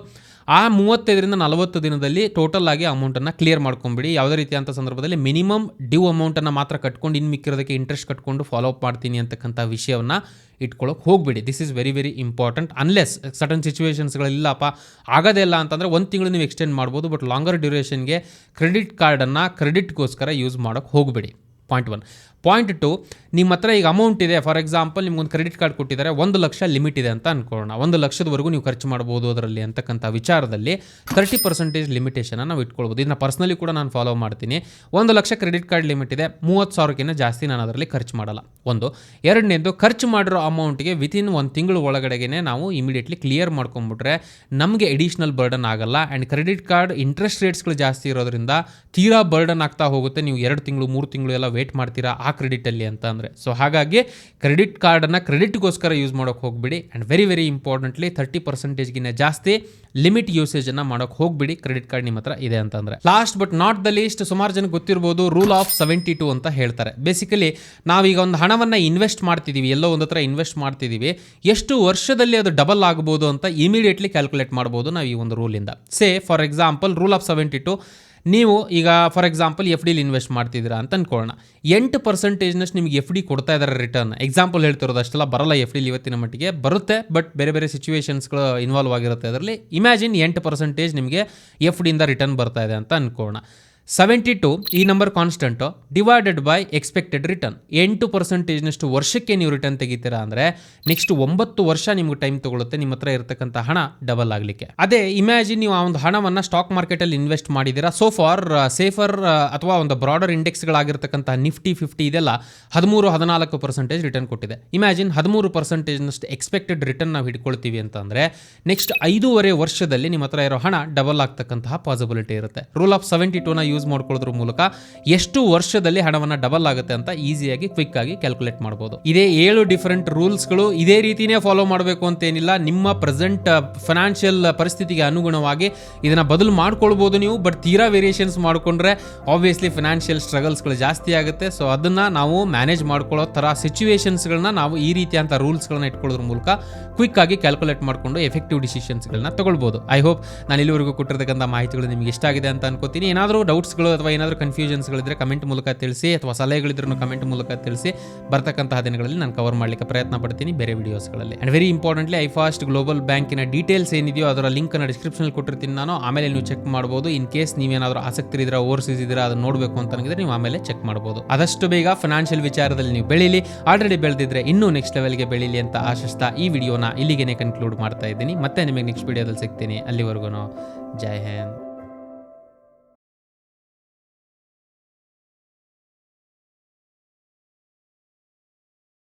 ಆ 35ರಿಂದ 40 ದಿನದಲ್ಲಿ ಟೋಟಲ್ ಆಗಿ ಅಮೌಂಟನ್ನು ಕ್ಲಿಯರ್ ಮಾಡ್ಕೊಂಬಿಡಿ. ಯಾವುದೇ ರೀತಿಯಂಥ ಸಂದರ್ಭದಲ್ಲಿ ಮಿನಿಮಮ್ ಡ್ಯೂ ಅಮೌಂಟನ್ನು ಮಾತ್ರ ಕಟ್ಕೊಂಡು ಇನ್ನು ಮಿಕ್ಕಿರೋದಕ್ಕೆ ಇಂಟ್ರೆಸ್ಟ್ ಕಟ್ಕೊಂಡು ಫಾಲೋ ಅಪ್ ಮಾಡ್ತೀನಿ ಅಂತಕ್ಕಂಥ ವಿಷಯವನ್ನು ಇಟ್ಕೊಳ್ಳೋಕೆ ಹೋಗಬೇಡಿ. This is very important. Unless sudden ಸಿಚುವೇಷನ್ಸ್ಗಳಿಲ್ಲಪ್ಪ ಆಗೋದೇ ಇಲ್ಲ ಅಂತಂದರೆ 1 ತಿಂಗಳು ನೀವು ಎಕ್ಸ್ಟೆಂಡ್ ಮಾಡ್ಬೋದು, ಬಟ್ ಲಾಂಗರ್ ಡ್ಯೂರೇಷನ್ಗೆ ಕ್ರೆಡಿಟ್ ಕಾರ್ಡನ್ನು ಕ್ರೆಡಿಟ್ಗೋಸ್ಕರ ಯೂಸ್ ಮಾಡೋಕ್ಕೆ ಹೋಗಬೇಡಿ. ಪಾಯಿಂಟ್ 1. ಪಾಯಿಂಟ್ 2, ನಿಮ್ಮ ಹತ್ರ ಈಗ ಅಮೌಂಟ್ ಇದೆ, ಫಾರ್ ಎಕ್ಸಾಂಪಲ್ ನಿಮ್ಗೊಂದು ಕ್ರೆಡಿಟ್ ಕಾರ್ಡ್ ಕೊಟ್ಟಿದ್ದಾರೆ, 1 ಲಕ್ಷ ಲಿಮಿಟ್ ಇದೆ ಅಂತ ಅನ್ಕೊಳ್ಳೋಣ, 1 ಲಕ್ಷದವರೆಗೂ ನೀವು ಖರ್ಚು ಮಾಡ್ಬೋದು ಅದರಲ್ಲಿ ಅಂತಕ್ಕಂಥ ವಿಚಾರದಲ್ಲಿ 30% ಲಿಮಿಟೇಷನ್ನ ನಾವು ಇಟ್ಕೊಳ್ಬೋದು. ಇದನ್ನ ಪರ್ಸ್ನಲಿ ಕೂಡ ನಾನು ಫಾಲೋ ಮಾಡ್ತೀನಿ. 1 ಲಕ್ಷ ಕ್ರೆಡಿಟ್ ಕಾರ್ಡ್ ಲಿಮಿಟ್ ಇದೆ, 30,000ಕ್ಕಿಂತ ಜಾಸ್ತಿ ನಾನು ಅದರಲ್ಲಿ ಖರ್ಚು ಮಾಡಲ್ಲ. ಒಂದು. ಎರಡನೇದು, ಖರ್ಚು ಮಾಡಿರೋ ಅಮೌಂಟ್ಗೆ ವಿತಿನ್ 1 ತಿಂಗಳು ಒಳಗಡೆಗೆ ನಾವು ಇಮಿಡಿಯೇಟ್ಲಿ ಕ್ಲಿಯರ್ ಮಾಡ್ಕೊಂಡ್ಬಿಟ್ರೆ ನಮಗೆ ಎಡಿಷ್ನಲ್ ಬರ್ಡನ್ ಆಗಲ್ಲ. ಆ್ಯಂಡ್ ಕ್ರೆಡಿಟ್ ಕಾರ್ಡ್ ಇಂಟ್ರೆಸ್ಟ್ ರೇಟ್ಸ್ಗಳು ಜಾಸ್ತಿ ಇರೋದ್ರಿಂದ ತೀರಾ ಬರ್ಡನ್ ಆಗ್ತಾ ಹೋಗುತ್ತೆ. ನೀವು 2 ತಿಂಗಳು 3 ತಿಂಗಳು ಎಲ್ಲ ವೇಟ್ ಮಾಡ್ತೀರಾ ಆ ಕ್ರೆಡಿಟಲ್ಲಿ ಅಂತ ಅಂದರೆ. ಸೊ ಹಾಗಾಗಿ ಕ್ರೆಡಿಟ್ ಕಾರ್ಡನ್ನು ಕ್ರೆಡಿಟ್ಗೋಸ್ಕರ ಯೂಸ್ ಮಾಡೋಕ್ಕೆ ಹೋಗ್ಬಿಡಿ. ಆ್ಯಂಡ್ ವೆರಿ ವೆರಿ ಇಂಪಾರ್ಟೆಂಟ್ಲಿ 30%ಗಿನ್ನ ಜಾಸ್ತಿ ಲಿಮಿಟ್ ಯೂಸೇಜನ್ನು ಮಾಡೋಕ್ಕೆ ಹೋಗ್ಬಿಡಿ ಕ್ರೆಡಿಟ್ ಕಾರ್ಡ್ ನಿಮ್ಮ ಹತ್ರ ಇದೆ ಅಂತಂದರೆ. Last but not the least, ಸುಮಾರು ಜನಕ್ಕೆ ಗೊತ್ತಿರ್ಬೋದು ರೂಲ್ ಆಫ್ 72 ಅಂತ ಹೇಳ್ತಾರೆ. ಬೇಸಿಕಲಿ ನಾವೀಗ ಒಂದು ಹಣವನ್ನು ಇನ್ವೆಸ್ಟ್ ಮಾಡ್ತಿದ್ದೀವಿ, ಎಲ್ಲೋ ಒಂದು ಹತ್ರ ಇನ್ವೆಸ್ಟ್ ಮಾಡ್ತಿದ್ದೀವಿ, ಎಷ್ಟು ವರ್ಷದಲ್ಲಿ ಅದು ಡಬಲ್ ಆಗ್ಬೋದು ಅಂತ ಇಮಿಡಿಯೇಟ್ಲಿ ಕ್ಯಾಲ್ಕುಲೇಟ್ ಮಾಡ್ಬೋದು ನಾವು ಈ ಒಂದು ರೂಲಿಂದ. Say for example rule of 72, ನೀವು ಈಗ ಫಾರ್ ಎಕ್ಸಾಂಪಲ್ ಎಫ್ ಡಿಲಿ ಇನ್ವೆಸ್ಟ್ ಮಾಡ್ತಿದ್ದೀರಾ ಅಂತ ಅನ್ಕೊಳ್ಳೋಣ. 8% ನಿಮಗೆ ಎಫ್ ಡಿ ಕೊಡ್ತಾ ಇದ್ದಾರೆ ರಿಟರ್ನ್. ಎಕ್ಸಾಂಪಲ್ ಹೇಳ್ತಿರೋದು, ಅಷ್ಟೆಲ್ಲ ಬರಲ್ಲ ಎಫ್ ಡಿಲಿ ಇವತ್ತಿನ ಮಟ್ಟಿಗೆ, ಬರುತ್ತೆ ಬಟ್ ಬೇರೆ ಬೇರೆ ಸಿಚುವೇಶನ್ಸ್ಗಳು ಇನ್ವಾಲ್ವ್ ಆಗಿರುತ್ತೆ ಅದರಲ್ಲಿ. ಇಮ್ಯಾಜಿನ್ 8% ನಿಮಗೆ ಎಫ್ ಡಿಯಿಂದ ರಿಟರ್ನ್ ಬರ್ತಾ ಇದೆ ಅಂತ ಅನ್ಕೊಳ್ಳೋಣ. 72 ಈ number constant divided by expected return. 8%ನಷ್ಟು ವರ್ಷಕ್ಕೆ ನೀವು ರಿಟರ್ನ್ ತೆಗಿತೀರಾ ಅಂದರೆ ನೆಕ್ಸ್ಟ್ 9 ವರ್ಷ ನಿಮ್ಗೆ ಟೈಮ್ ತಗೊಳುತ್ತೆ ನಿಮ್ಮ ಹತ್ರ ಇರತಕ್ಕಂಥ ಹಣ ಡಬಲ್ ಆಗಲಿಕ್ಕೆ. ಅದೇ ಇಮ್ಯಾಜಿನ್ ನೀವು ಆ ಒಂದು ಹಣವನ್ನು ಸ್ಟಾಕ್ ಮಾರ್ಕೆಟಲ್ಲಿ ಇನ್ವೆಸ್ಟ್ ಮಾಡಿದ್ದೀರಾ. ಸೋ ಫಾರ್ ಸೇಫರ್ ಅಥವಾ ಒಂದು ಬ್ರಾಡರ್ ಇಂಡೆಕ್ಸ್ಗಳಾಗಿರ್ತಕ್ಕಂಥ ನಿಫ್ಟಿ 50 ಇದೆಲ್ಲ 13-14% ರಿಟರ್ನ್ ಕೊಟ್ಟಿದೆ. ಇಮ್ಯಾಜಿನ್ 13%ನಷ್ಟು ಎಕ್ಸ್ಪೆಕ್ಟೆಡ್ ರಿಟರ್ನ್ ನಾವು ಹಿಡ್ಕೊಳ್ತೀವಿ ಅಂತಂದರೆ ನೆಕ್ಸ್ಟ್ 5.5 ವರ್ಷದಲ್ಲಿ ನಿಮ್ಮ ಹತ್ರ ಇರೋ ಹಣ ಡಬಲ್ ಆಗ್ತಕ್ಕಂತಹ ಪಾಸಿಬಿಲಿಟಿ ಇರುತ್ತೆ. ರೂಲ್ ಆಫ್ 72ನ ಯೂಸ್ ಮಾಡ್ಕೊಳ್ಳೋದ್ರ ಮೂಲಕ ಎಷ್ಟು ವರ್ಷದಲ್ಲಿ ಹಣವನ್ನು ಡಬಲ್ ಆಗುತ್ತೆ ಅಂತ ಈಸಿಯಾಗಿ ಕ್ವಿಕ್ ಆಗಿ ಕ್ಯಾಲ್ಕುಲೇಟ್ ಮಾಡಬಹುದು. ಇದೇ 7 ಡಿಫರೆಂಟ್ ರೂಲ್ಸ್ಗಳು. ಇದೇ ರೀತಿನೇ ಫಾಲೋ ಮಾಡಬೇಕು ಅಂತೇನಿಲ್ಲ. ನಿಮ್ಮ ಪ್ರೆಸೆಂಟ್ ಫೈನಾನ್ಷಿಯಲ್ ಪರಿಸ್ಥಿತಿಗೆ ಅನುಗುಣವಾಗಿ ಇದನ್ನ ಬದಲು ಮಾಡ್ಕೊಳ್ಬಹುದು ನೀವು. ಬಟ್ ತೀರಾ ವೇರಿಯೇಷನ್ಸ್ ಮಾಡಿಕೊಂಡ್ರೆ ಆಬ್ವಿಯಸ್ಲಿ ಫೈನಾನ್ಷಿಯಲ್ ಸ್ಟ್ರಗಲ್ಸ್ಗಳು ಜಾಸ್ತಿ ಆಗುತ್ತೆ. ಸೊ ಅದನ್ನ ನಾವು ಮ್ಯಾನೇಜ್ ಮಾಡ್ಕೊಳ್ಳೋ ಥರ ಸಿಚುವೇಶನ್ಸ್ಗಳನ್ನ ನಾವು ಈ ರೀತಿಯಂಥ ರೂಲ್ಸ್ಗಳನ್ನ ಇಟ್ಕೊಳ್ಳೋದ್ರ ಮೂಲಕ ಕ್ವಿಕ್ ಆಗಿ ಕ್ಯಾಲ್ಕುಲೇಟ್ ಮಾಡಿಕೊಂಡು ಎಫೆಕ್ಟಿವ್ ಡಿಸಿಷನ್ಸ್ಗಳನ್ನ ತಗೊಳ್ಬಹುದು. ಐ ಹೋಪ್ ನಾನು ಇಲ್ಲಿವರೆಗೂ ಕೊಟ್ಟಿರ್ತಕ್ಕಂಥ ಮಾಹಿತಿಗಳು ನಿಮಗೆ ಇಷ್ಟ ಆಗಿದೆ ಅಂತ ಅನ್ಕೋತೀನಿ. ಏನಾದರೂ ಡೌಟ್ಸ್ಗಳು ಅಥವಾ ಏನಾದರೂ ಕನ್ಫ್ಯೂಷನ್ಸ್ಗಳಿದ್ರೆ ಕಮೆಂಟ್ ಮೂಲಕ ತಿಳಿಸಿ, ಅಥವಾ ಸಲಹೆಗಳಿದ್ರೂ ಕಮೆಂಟ್ ಮೂಲಕ ತಿಳಿಸಿ. ಬರ್ತಕ್ಕಂತಹ ದಿನಗಳಲ್ಲಿ ನಾನು ಕವರ್ ಮಾಡಲಿಕ್ಕೆ ಪ್ರಯತ್ನ ಪಡ್ತೀನಿ ಬೇರೆ ವಿಡಿಯೋಸ್ಗಳಲ್ಲಿ. ಆ್ಯಂಡ್ ವೆರಿ ಇಂಪಾರ್ಟೆಂಟ್ಲಿ ಐಫಾಸ್ಟ್ ಗ್ಲೋಬಲ್ ಬ್ಯಾಂಕಿನ ಡೀಟೇಲ್ಸ್ ಏನಿದೆಯೋ ಅದರ ಲಿಂಕನ್ನು ಡಿಸ್ಕ್ರಿಪ್ಷನಲ್ಲಿ ಕೊಟ್ಟಿರ್ತೀನಿ ನಾನು. ಆಮೇಲೆ ನೀವು ಚೆಕ್ ಮಾಡ್ಬೋದು. ಇನ್ ಕೇಸ್ ನೀವೇನಾದರೂ ಆಸಕ್ತಿ ಇದ್ರೆ ಓವರ್ಸೀಸ್ ಇದ್ರೆ ಅದನ್ನು ನೋಡಬೇಕು ಅಂತ ನನಗಿದ್ರೆ ನೀವು ಆಮೇಲೆ ಚೆಕ್ ಮಾಡ್ಬೋದು. ಆದಷ್ಟು ಬೇಗ ಫೈನಾನ್ಷಿಯಲ್ ವಿಚಾರದಲ್ಲಿ ನೀವು ಬೆಳೀಲಿ. ಆಲ್ರೆಡಿ ಬೆಳೆದಿದ್ರೆ ಇನ್ನೂ ನೆಕ್ಸ್ಟ್ ಲೆವೆಲ್ಗೆ ಬೆಳೀಲಿ ಅಂತ ಆಶಿಸ್ತಾ ಈ ವಿಡಿಯೋನ ಇಲ್ಲಿಗೆ ಕನ್ಕ್ಲೂಡ್ ಮಾಡ್ತಾ ಇದ್ದೀನಿ. ಮತ್ತೆ ನಿಮಗೆ ನೆಕ್ಸ್ಟ್ ವಿಡಿಯೋದಲ್ಲಿ ಸಿಗ್ತೀನಿ. ಅಲ್ಲಿವರೆಗೂ ಜೈ ಹಿಂದ್.